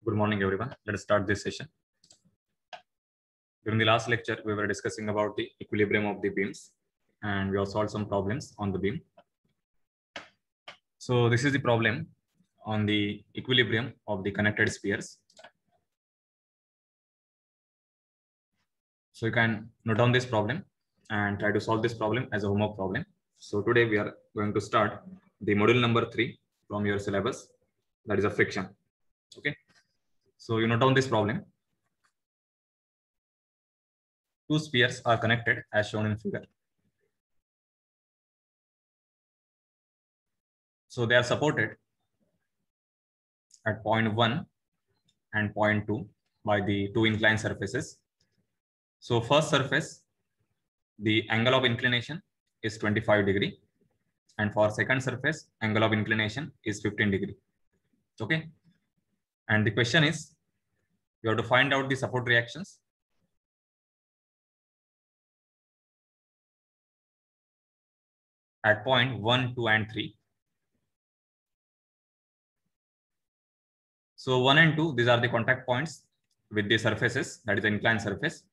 Good morning, everyone. Let us start this session. During the last lecture, we were discussing about the equilibrium of the beams, and we have solved some problems on the beam. So this is the problem on the equilibrium of the connected spheres. So you can note down this problem and try to solve this problem as a homework problem. So today we are going to start the module number 3 from your syllabus, that is a friction. Okay. So you note down this problem. Two spheres are connected as shown in figure. So they are supported at point 1 and point 2 by the two inclined surfaces. So first surface, the angle of inclination is 25 degree, and for second surface, angle of inclination is 15 degree. Okay. And the question is, you have to find out the support reactions at point 1, 2, and 3. So 1 and 2, these are the contact points with the surfaces, that is the inclined surface.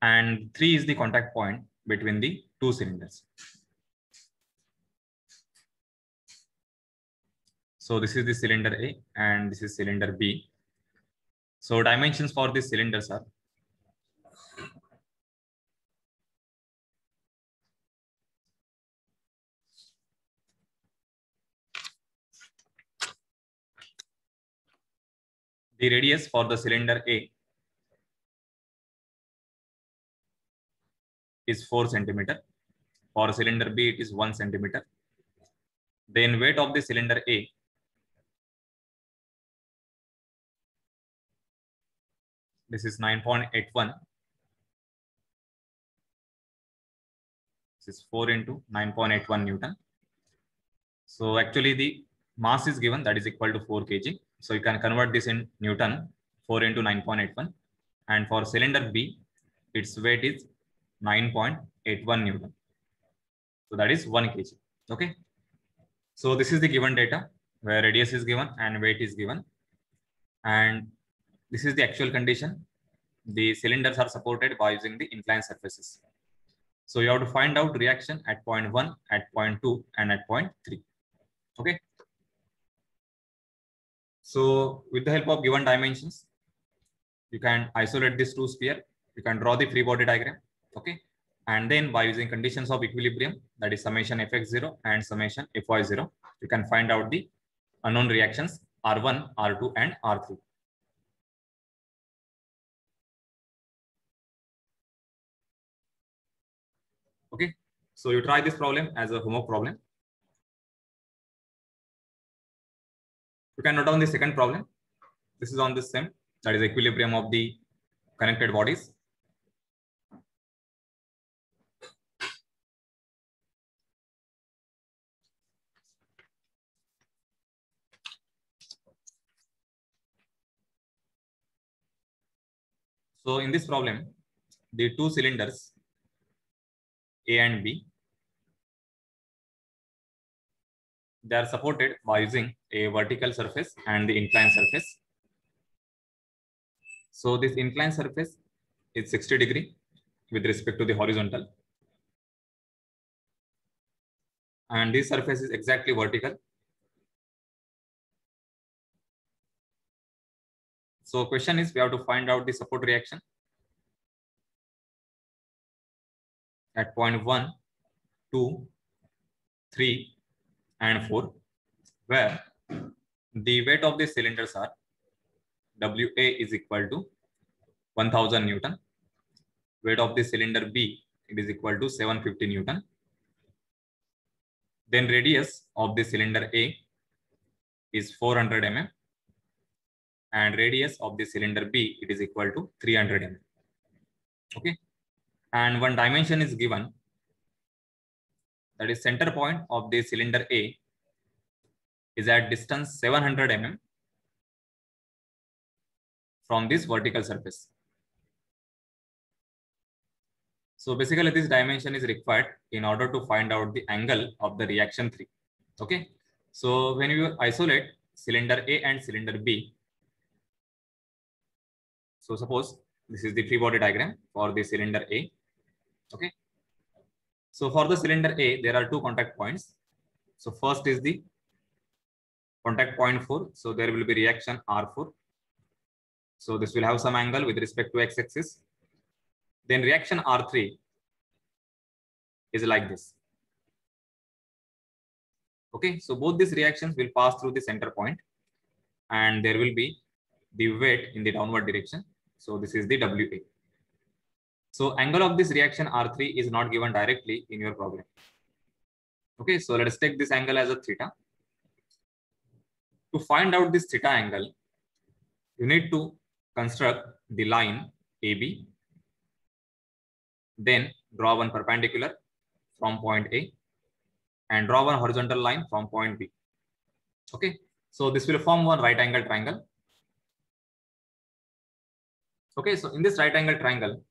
And 3 is the contact point between the two cylinders. So this is the cylinder A and this is cylinder B. So dimensions for these cylinders are the radius for the cylinder A is 4 centimeter. For cylinder B, it is 1 centimeter. Then weight of the cylinder A this is 9.81. This is 4 into 9.81 Newton. So actually the mass is given, that is equal to 4 kg. So you can convert this in Newton, 4 into 9.81. And for cylinder B, its weight is 9.81 Newton. So that is 1 kg. Okay. So this is the given data where radius is given and weight is given. And this is the actual condition. The cylinders are supported by using the inclined surfaces. So you have to find out reaction at point 1, at point 2, and at point 3. Okay. So with the help of given dimensions, you can isolate this two sphere. You can draw the free body diagram. Okay. And then by using conditions of equilibrium, that is summation fx0 and summation fy0, you can find out the unknown reactions R1, R2, and R3. Okay. So you try this problem as a homework problem. You can note down the second problem. This is on this same, that is equilibrium of the connected bodies. So in this problem, the two cylinders A and B, they are supported by using a vertical surface and the inclined surface. So this inclined surface is 60 degree with respect to the horizontal. And this surface is exactly vertical. So question is, we have to find out the support reaction at point 1, 2, 3, and 4, where the weight of the cylinders are WA is equal to 1000 Newton. Weight of the cylinder B, it is equal to 750 Newton. Then radius of the cylinder A is 400 mm. And radius of the cylinder B, it is equal to 300 mm. Okay. And one dimension is given, that is center point of the cylinder A is at distance 700 mm from this vertical surface. So basically this dimension is required in order to find out the angle of the reaction 3. Okay. So when you isolate cylinder A and cylinder B, So suppose this is the free body diagram for the cylinder A. Okay. So for the cylinder A, there are two contact points. So first is the contact point 4. So there will be reaction R4. So this will have some angle with respect to x-axis. Then reaction R3 is like this. Okay, so both these reactions will pass through the center point and there will be the weight in the downward direction. So this is the WA. So angle of this reaction R3 is not given directly in your problem. Okay, so let us take this angle as a theta. To find out this theta angle, you need to construct the line AB, then draw one perpendicular from point A and draw one horizontal line from point B. Okay, so this will form one right angle triangle. Okay, so in this right angle triangle,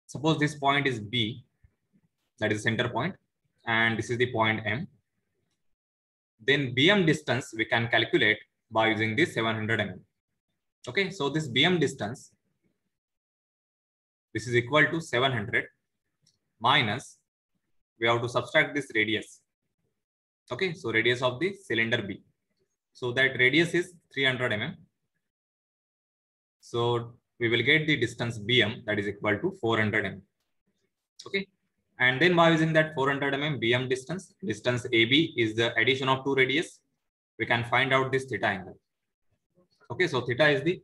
suppose this point is B, that is center point, and this is the point M. Then BM distance we can calculate by using this 700 mm. Okay, so this BM distance, this is equal to 700 minus, we have to subtract this radius. Okay, so radius of the cylinder B. So that radius is 300 mm. So we will get the distance BM, that is equal to 400 mm. Okay, and then by using that 400 mm BM distance AB is the addition of two radius. We can find out this theta angle. Okay, so theta is the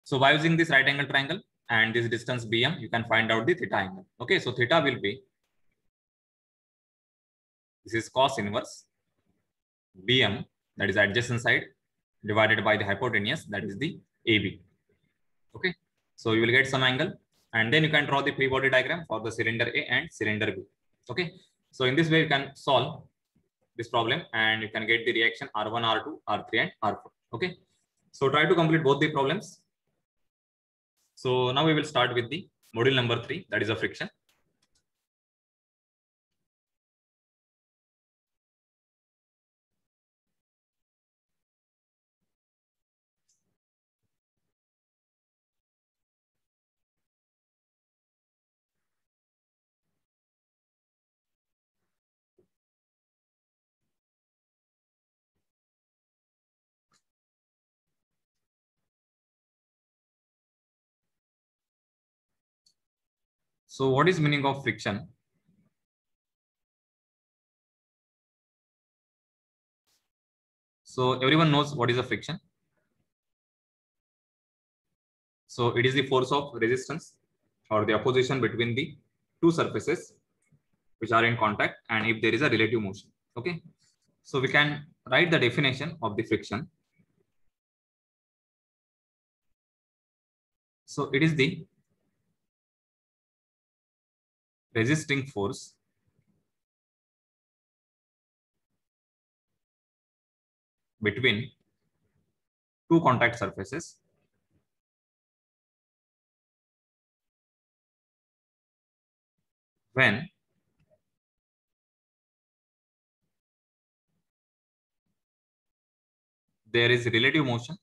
so by using this right angle triangle and this distance BM, you can find out the theta angle. Okay, so theta will be, this is cos inverse BM, that is adjacent side, divided by the hypotenuse, that is the AB. Okay, so you will get some angle and then you can draw the free body diagram for the cylinder A and cylinder B. Okay, so in this way you can solve this problem and you can get the reaction R1, R2, R3 and R4. Okay, so try to complete both the problems. So now we will start with the module number 3, that is a friction. So what is meaning of friction? So everyone knows what is a friction. So it is the force of resistance or the opposition between the two surfaces which are in contact and if there is a relative motion. Okay, so we can write the definition of the friction. So it is the resisting force between two contact surfaces when there is relative motion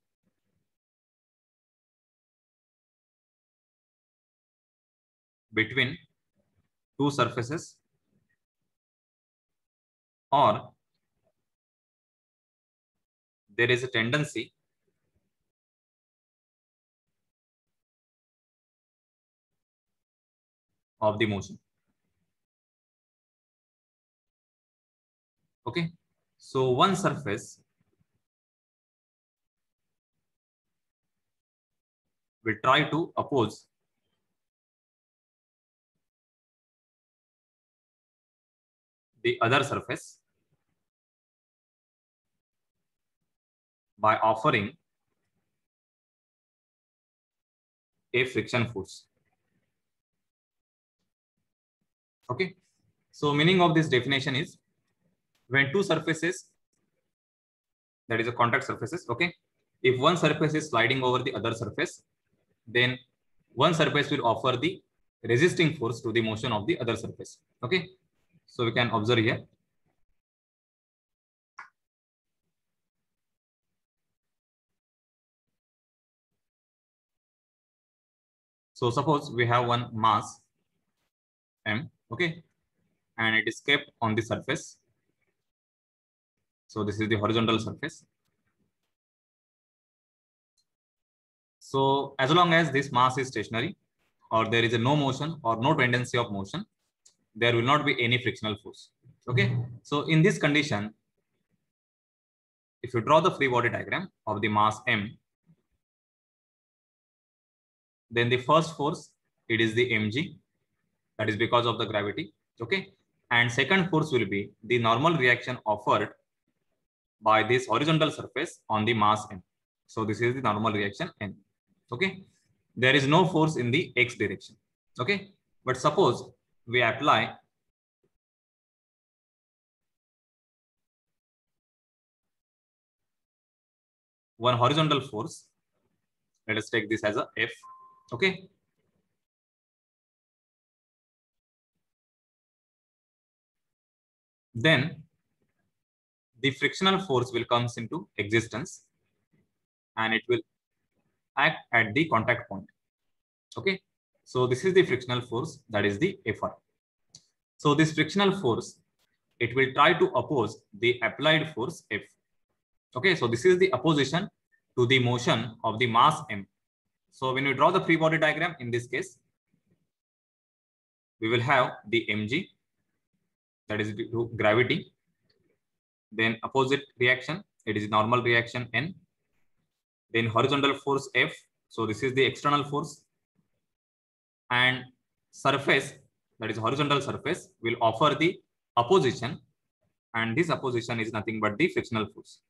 between two surfaces or there is a tendency of the motion. Okay, so one surface will try to oppose the other surface by offering a friction force. Okay, so meaning of this definition is when two surfaces, that is a contact surfaces, okay, If one surface is sliding over the other surface, then one surface will offer the resisting force to the motion of the other surface. Okay, so we can observe here. So suppose we have one mass m, okay, and it is kept on the surface. So this is the horizontal surface. So as long as this mass is stationary, or there is a no motion or no tendency of motion, there will not be any frictional force. Okay, so in this condition, if you draw the free body diagram of the mass m, then the first force, it is the mg, that is because of the gravity. Okay, and second force will be the normal reaction offered by this horizontal surface on the mass m. So this is the normal reaction n. Okay, there is no force in the x direction. Okay, but suppose we apply one horizontal force. Let us take this as a F. Okay, then the frictional force will comes into existence and it will act at the contact point. Okay, so this is the frictional force, that is the Fr. So this frictional force, it will try to oppose the applied force F. Okay, so this is the opposition to the motion of the mass m. So when we draw the free body diagram in this case, we will have the mg, that is due to gravity, then opposite reaction, it is normal reaction n, then horizontal force F, so this is the external force, and surface, that is horizontal surface, will offer the opposition, and this opposition is nothing but the frictional force.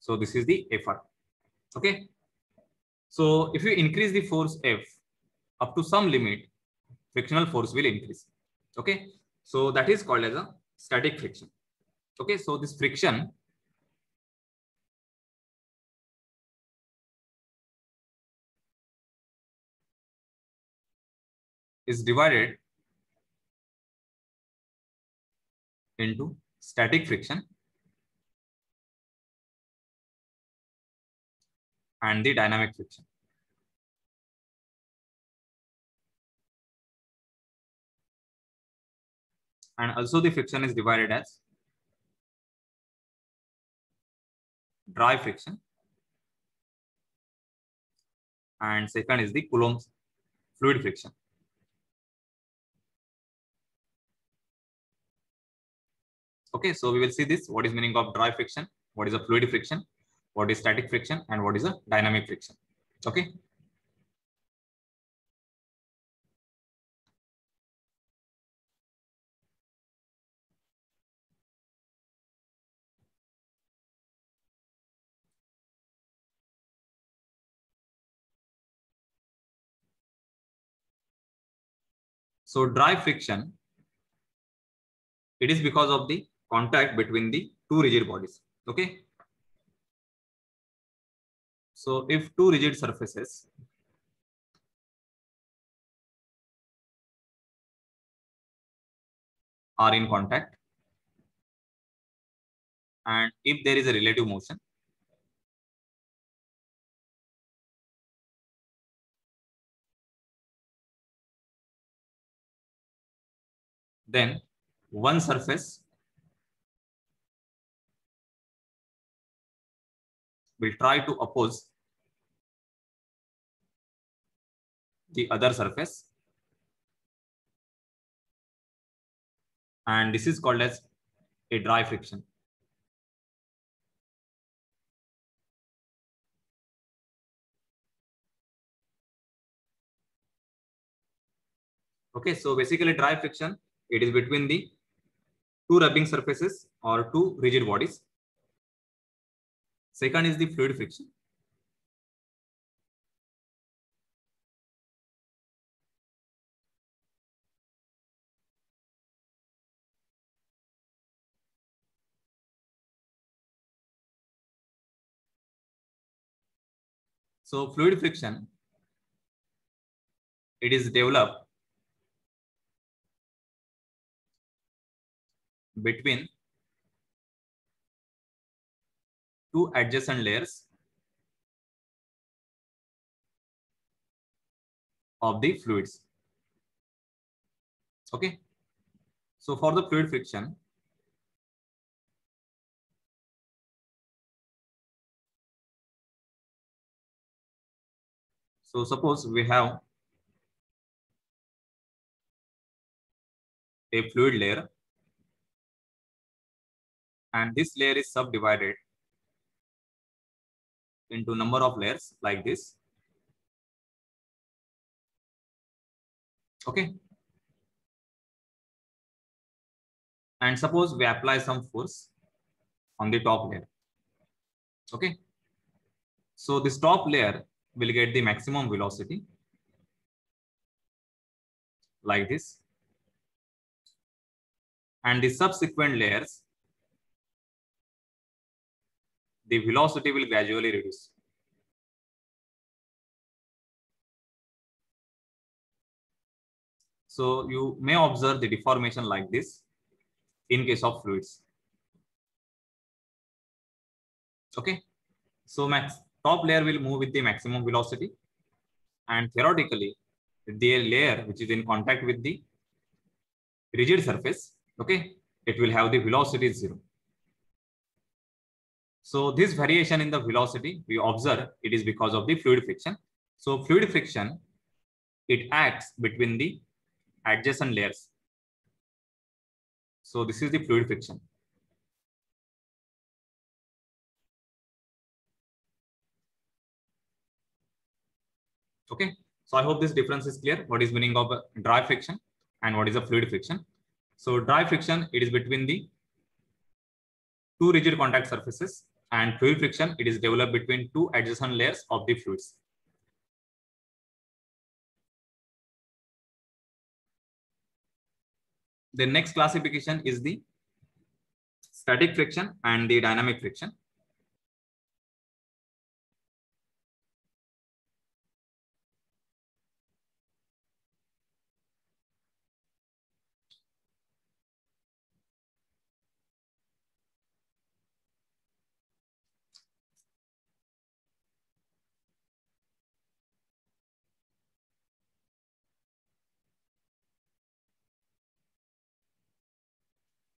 So this is the Fr. Okay, so if you increase the force F up to some limit, frictional force will increase. Okay, so that is called as a static friction. Okay, so this friction is divided into static friction and the dynamic friction. And also the friction is divided as dry friction, and second is the Coulomb's fluid friction. Okay, so we will see this, what is meaning of dry friction, what is a fluid friction, what is static friction, and what is a dynamic friction. Okay, so dry friction, it is because of the contact between the two rigid bodies. Okay, so if two rigid surfaces are in contact, and if there is a relative motion, then one surface will try to oppose the other surface, and this is called as a dry friction. Okay, so basically dry friction, it is between the two rubbing surfaces or two rigid bodies. Second is the fluid friction. So fluid friction, it is developed between two adjacent layers of the fluids. Okay. So for the fluid friction, so suppose we have a fluid layer and this layer is subdivided into number of layers like this. Okay. And suppose we apply some force on the top layer. Okay. So this top layer will get the maximum velocity like this. And the subsequent layers, the velocity will gradually reduce. So you may observe the deformation like this in case of fluids. Okay. So top layer will move with the maximum velocity, and theoretically the layer which is in contact with the rigid surface, okay, it will have the velocity 0. So this variation in the velocity we observe, it is because of the fluid friction. So fluid friction, it acts between the adjacent layers. So this is the fluid friction. Okay. So I hope this difference is clear. What is meaning of dry friction and what is a fluid friction? So dry friction, it is between the two rigid contact surfaces, and fluid friction, it is developed between two adjacent layers of the fluids. The next classification is the static friction and the dynamic friction.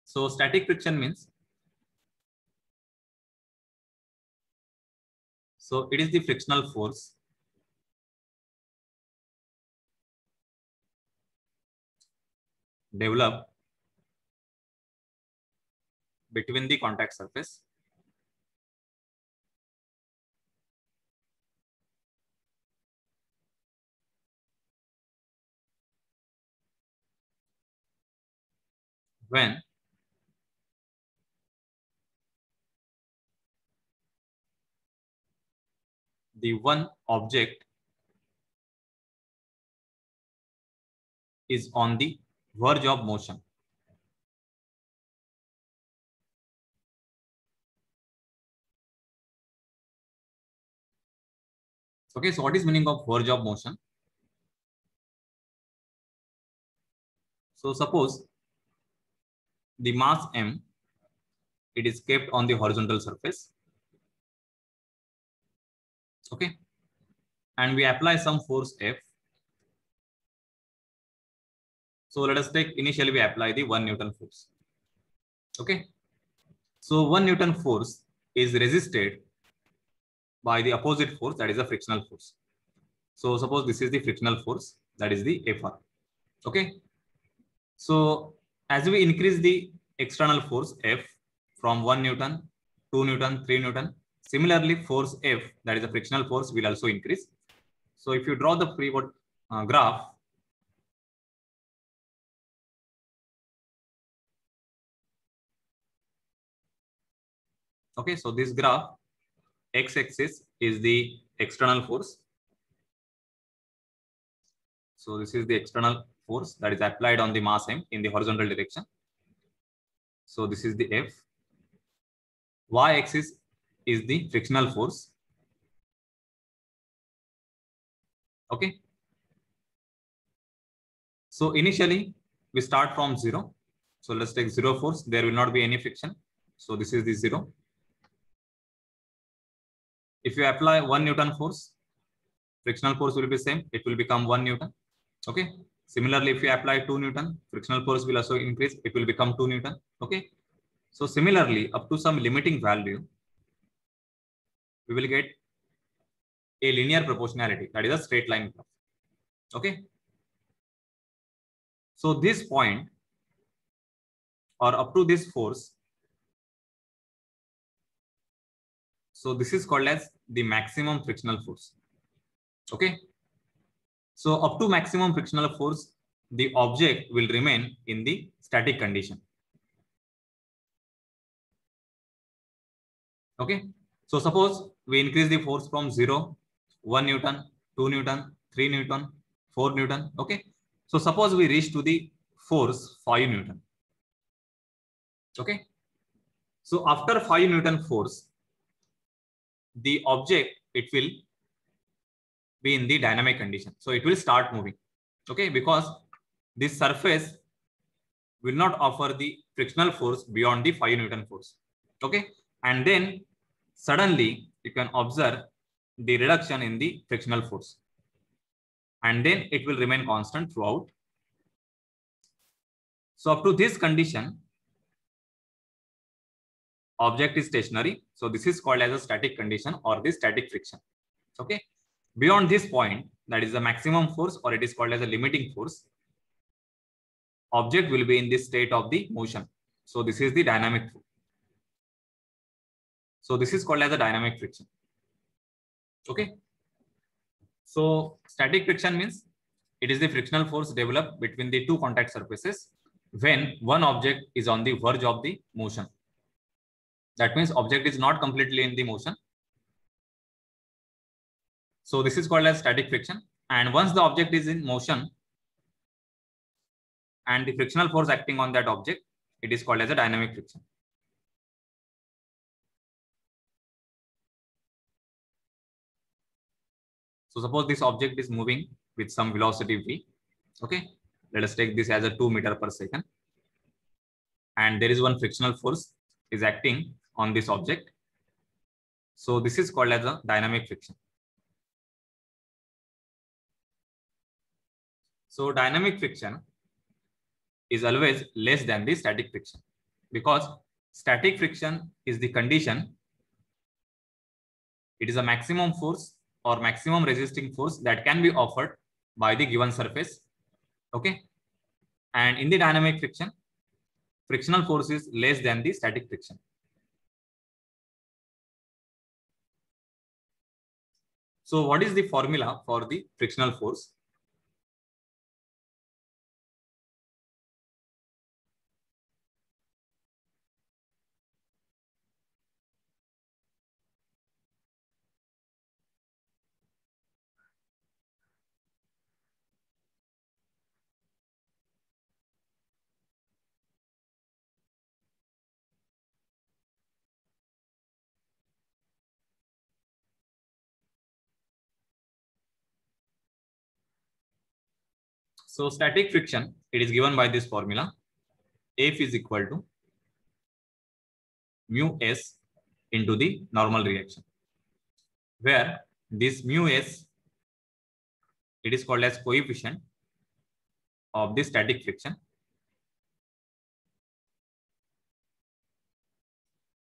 So static friction means, so it is the frictional force developed between the contact surface when the one object is on the verge of motion. Okay, so what is meaning of verge of motion? So suppose the mass m, it is kept on the horizontal surface. Okay, and we apply some force F. So let us take, initially we apply the 1 Newton force. Okay, so 1 Newton force is resisted by the opposite force, that is the frictional force. So suppose this is the frictional force, that is the Fr. Okay, so as we increase the external force F from 1 Newton, 2 Newton, 3 Newton, similarly force F, that is the frictional force, will also increase. So if you draw the free graph, okay, so this graph, x-axis is the external force. So this is the external force that is applied on the mass m in the horizontal direction. So this is the F. Y-axis is the frictional force. Okay. So initially we start from 0. So let's take 0 force. There will not be any friction. So this is the 0. If you apply 1 Newton force, frictional force will be same. It will become 1 Newton. Okay. Similarly, if you apply 2 Newton, frictional force will also increase. It will become 2 Newton. Okay. So similarly, up to some limiting value, we will get a linear proportionality. That is a straight line graph. Okay. So this point or up to this force, so this is called as the maximum frictional force. Okay. So up to maximum frictional force, the object will remain in the static condition. Okay. So suppose we increase the force from 0, 1 Newton, 2 Newton, 3 Newton, 4 Newton. Okay. So suppose we reach to the force 5 Newton. Okay. So after 5 Newton force, the object, it will be in the dynamic condition. So it will start moving. Okay. Because this surface will not offer the frictional force beyond the 5 Newton force. Okay. And then suddenly you can observe the reduction in the frictional force. And then it will remain constant throughout. So up to this condition, object is stationary. So this is called as a static condition or the static friction. Okay. Beyond this point, that is the maximum force, or it is called as a limiting force, object will be in this state of the motion. So this is the dynamic force. So this is called as a dynamic friction. Okay. So static friction means it is the frictional force developed between the two contact surfaces when one object is on the verge of the motion. That means object is not completely in the motion. So this is called as static friction. And once the object is in motion and the frictional force acting on that object, it is called as a dynamic friction. So suppose this object is moving with some velocity v. Okay. Let us take this as a 2 meters per second. And there is one frictional force is acting on this object. So this is called as a dynamic friction. So dynamic friction is always less than the static friction, because static friction is the condition. It is a maximum force or maximum resisting force that can be offered by the given surface. Okay. And in the dynamic friction, frictional force is less than the static friction. So what is the formula for the frictional force? So static friction, it is given by this formula. F is equal to mu s into the normal reaction, where this mu s, it is called as coefficient of the static friction,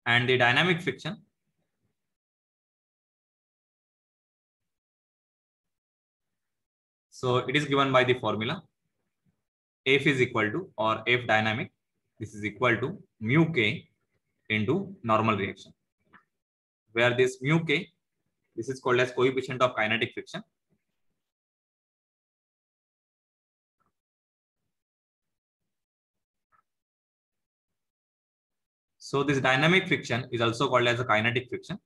and the dynamic friction, so it is given by the formula F is equal to, or F dynamic, this is equal to mu k into normal reaction, where this mu k, this is called as coefficient of kinetic friction. So this dynamic friction is also called as a kinetic friction.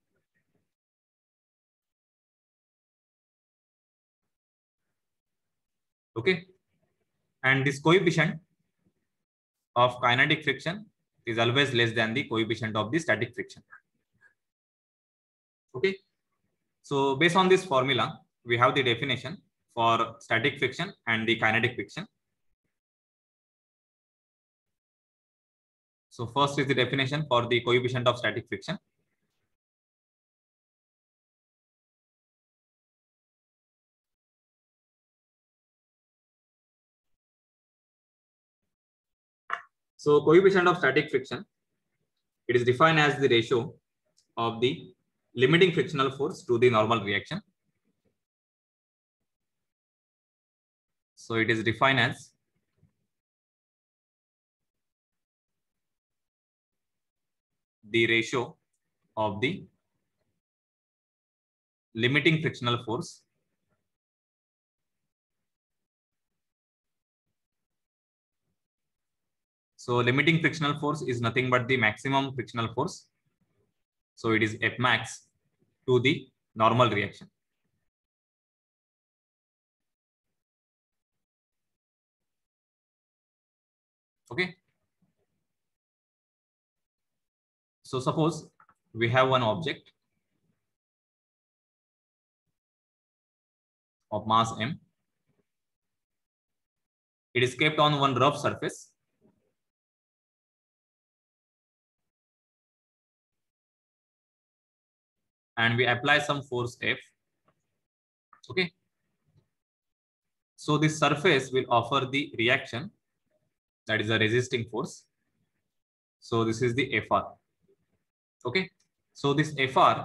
Okay. And this coefficient of kinetic friction is always less than the coefficient of the static friction. Okay. So based on this formula, we have the definition for static friction and the kinetic friction. So first is the definition for the coefficient of static friction. So coefficient of static friction, it is defined as the ratio of the limiting frictional force to the normal reaction. So it is defined as the ratio of the limiting frictional force So limiting frictional force is nothing but the maximum frictional force. So it is F max to the normal reaction. Okay. So suppose we have one object of mass m. It is kept on one rough surface. And we apply some force F. Okay. So this surface will offer the reaction, that is a resisting force. So this is the Fr. Okay. So this Fr,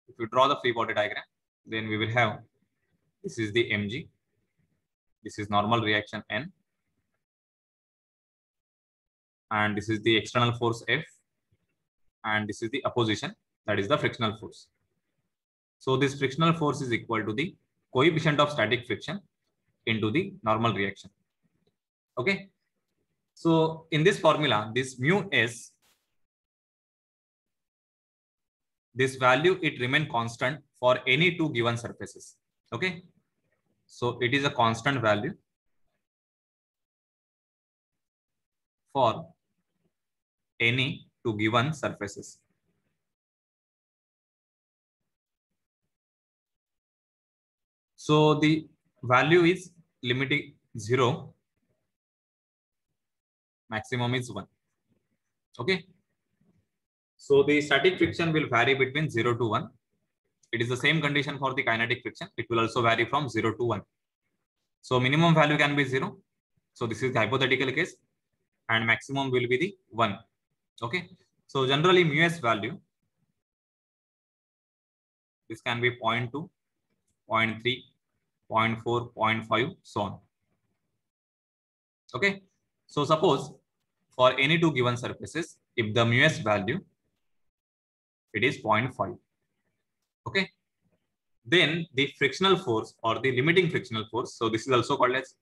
if you draw the free body diagram, then we will have, this is the mg. This is normal reaction N. And this is the external force F. And this is the opposition, that is the frictional force. So this frictional force is equal to the coefficient of static friction into the normal reaction. Okay. So in this formula, this mu s, this value, it remain constant for any two given surfaces. Okay. So it is a constant value for any two given surfaces. So the value is limiting 0, maximum is 1. Okay. So the static friction will vary between 0 to 1. It is the same condition for the kinetic friction. It will also vary from 0 to 1. So minimum value can be 0. So this is the hypothetical case, and maximum will be the 1. Okay. So generally mu s value, this can be 0.2, 0.3, 0.4, 0.5, so on. Okay. So suppose for any two given surfaces, if the mu s value, it is 0.5. Okay. Then the frictional force or the limiting frictional force, so this is also called as